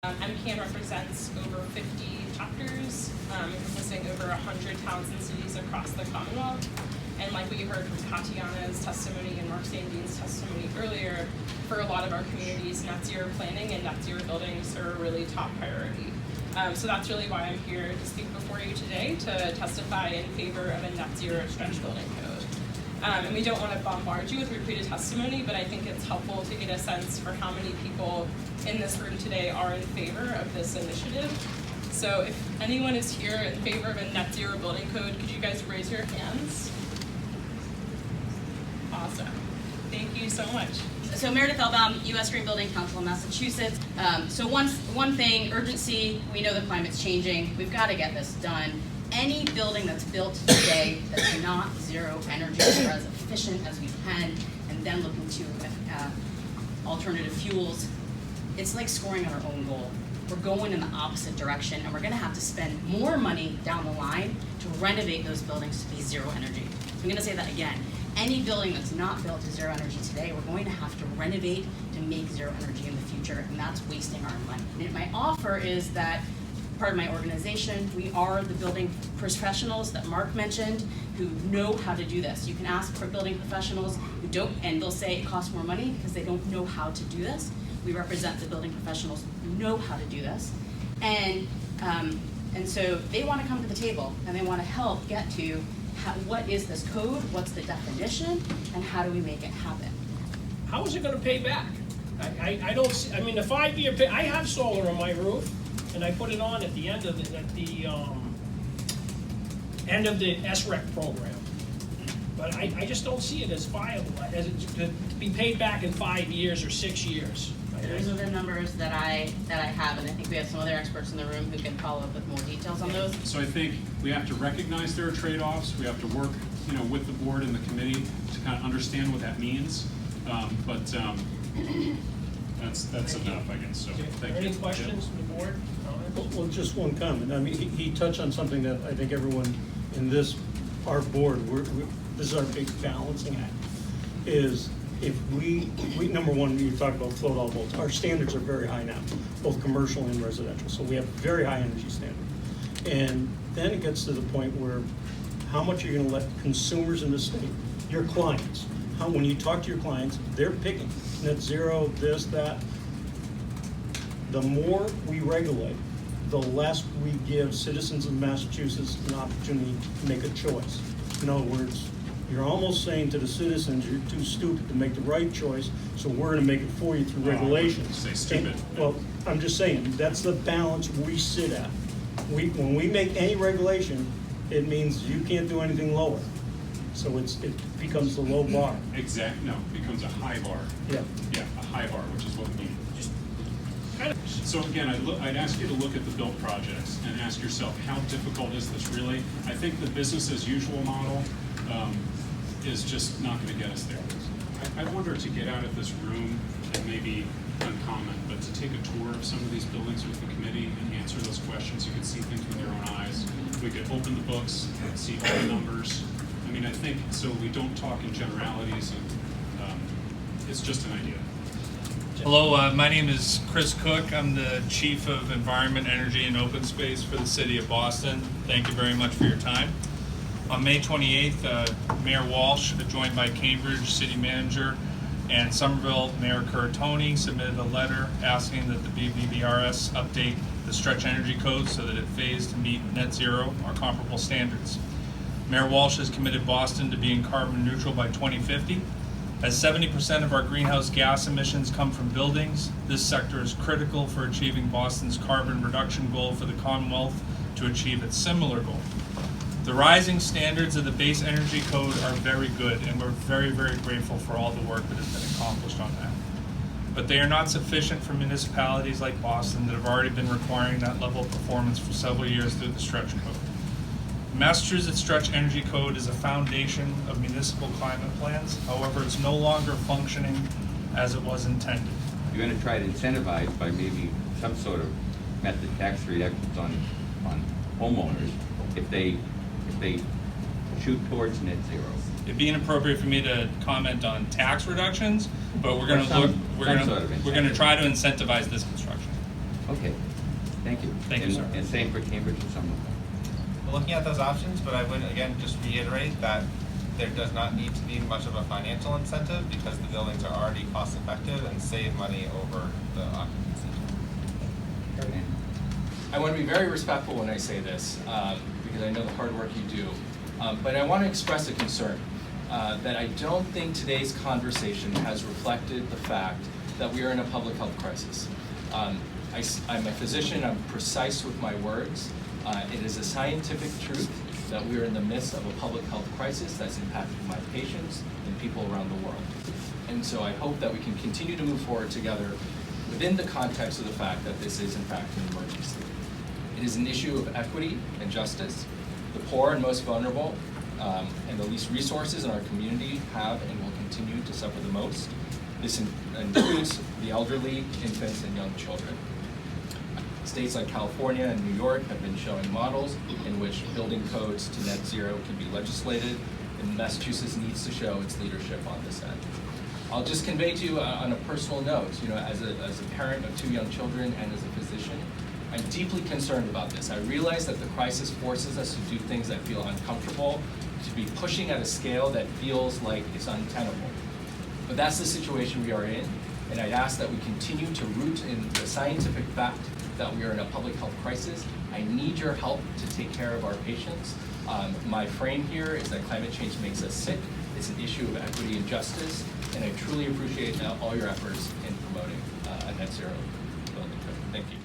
MCAN represents over 50 chapters, encompassing over 100 towns and cities across the Commonwealth. And like we heard from Tatiana's testimony and Mark Sandeen's testimony earlier, for a lot of our communities, net zero planning and net zero buildings are a really top priority. So that's really why I'm here to speak before you today to testify in favor of a net zero stretch building code. And we don't want to bombard you with repeated testimony, but I think it's helpful to get a sense for how many people in this room today are in favor of this initiative. So if anyone is here in favor of a net zero building code, could you guys raise your hands? Awesome. Thank you so much. So Meredith Elbaum, U.S. Green Building Council of Massachusetts. So one thing, urgency, we know the climate's changing. We've got to get this done. Any building that's built today that's not zero energy or as efficient as we can, and then looking to alternative fuels, it's like scoring on our own goal. We're going in the opposite direction, and we're going to have to spend more money down the line to renovate those buildings to be zero energy. So I'm going to say that again. Any building that's not built to zero energy today, we're going to have to renovate to make zero energy in the future, and that's wasting our money. And my offer is that part of my organization, we are the building professionals that Mark mentioned who know how to do this. You can ask for building professionals who don't, and they'll say it costs more money because they don't know how to do this. We represent the building professionals who know how to do this. And so they want to come to the table and they want to help get to what is this code, what's the definition, and how do we make it happen? How is it going to pay back? I don't see, I mean, the 5-year pay, I have solar on my roof, and I put it on at the end of the SREC program. But I just don't see it as viable, as it to be paid back in 5 years or 6 years. Those are the numbers that I have, and I think we have some other experts in the room who can follow up with more details on those. So I think we have to recognize there are trade-offs. We have to work, with the board and the committee to kind of understand what that means. That's enough, I guess. So thank you. Any questions from the board? Well, just one comment. I mean, he touched on something that I think everyone in our board, this is our big balancing act, is if we number one, you talked about float all boats. Our standards are very high now, both commercial and residential. So we have very high energy standards. And then it gets to the point where how much are you going to let consumers in the state, your clients, when you talk to your clients, they're picking net zero, this, that. The more we regulate, the less we give citizens of Massachusetts an opportunity to make a choice. In other words, you're almost saying to the citizens, you're too stupid to make the right choice, so we're going to make it for you through regulations. Say stupid. Well, I'm just saying, that's the balance we sit at. When we make any regulation, it means you can't do anything lower. So it becomes the low bar. Exactly. No, it becomes a high bar. Yeah. Yeah, a high bar, which is what we need. So again, I'd ask you to look at the built projects and ask yourself, how difficult is this really? I think the business as usual model is just not going to get us there. I wonder to get out of this room and maybe uncommon, but to take a tour of some of these buildings with the committee and answer those questions. You could see things with your own eyes. We could open the books and see all the numbers. I mean, I think so we don't talk in generalities, and it's just an idea. Hello, my name is Chris Cook. I'm the Chief of Environment, Energy, and Open Space for the City of Boston. Thank you very much for your time. On May 28th, Mayor Walsh, joined by Cambridge City Manager and Somerville Mayor Curatoni, submitted a letter asking that the BBRS update the stretch energy code so that it phased to meet net zero or comparable standards. Mayor Walsh has committed Boston to being carbon neutral by 2050. As 70% of our greenhouse gas emissions come from buildings, this sector is critical for achieving Boston's carbon reduction goal for the Commonwealth to achieve its similar goal. The rising standards of the base energy code are very good, and we're very, very grateful for all the work that has been accomplished on that. But they are not sufficient for municipalities like Boston that have already been requiring that level of performance for several years through the stretch code. The Massachusetts Stretch Energy Code is a foundation of municipal climate plans. However, it's no longer functioning as it was intended. You're going to try to incentivize by maybe some sort of method, tax reductions on homeowners if they shoot towards net zero. It'd be inappropriate for me to comment on tax reductions, but we're going to try to incentivize this construction. Okay, thank you. Thank you, And- sir. And same for Cambridge and Somerville. We're looking at those options, but I would, again, just reiterate that there does not need to be much of a financial incentive because the buildings are already cost effective and save money over the occupancy. And I want to be very respectful when I say this, because I know the hard work you do. But I want to express a concern that I don't think today's conversation has reflected the fact that we are in a public health crisis. I'm a physician, I'm precise with my words. It is a scientific truth that we are in the midst of a public health crisis that's impacting my patients and people around the world. And so I hope that we can continue to move forward together within the context of the fact that this is in fact an emergency. It is an issue of equity and justice. The poor and most vulnerable and the least resources in our community have and will continue to suffer the most. This includes the elderly, infants, and young children. States like California and New York have been showing models in which building codes to net zero can be legislated, and Massachusetts needs to show its leadership on this end. I'll just convey to you on a personal note, as a parent of 2 young children and as a physician, I'm deeply concerned about this. I realize that the crisis forces us to do things that feel uncomfortable, to be pushing at a scale that feels like it's untenable. But that's the situation we are in, and I'd ask that we continue to root in the scientific fact that we are in a public health crisis. I need your help to take care of our patients. My frame here is that climate change makes us sick. It's an issue of equity and justice, and I truly appreciate all your efforts in promoting a net zero building code. Thank you.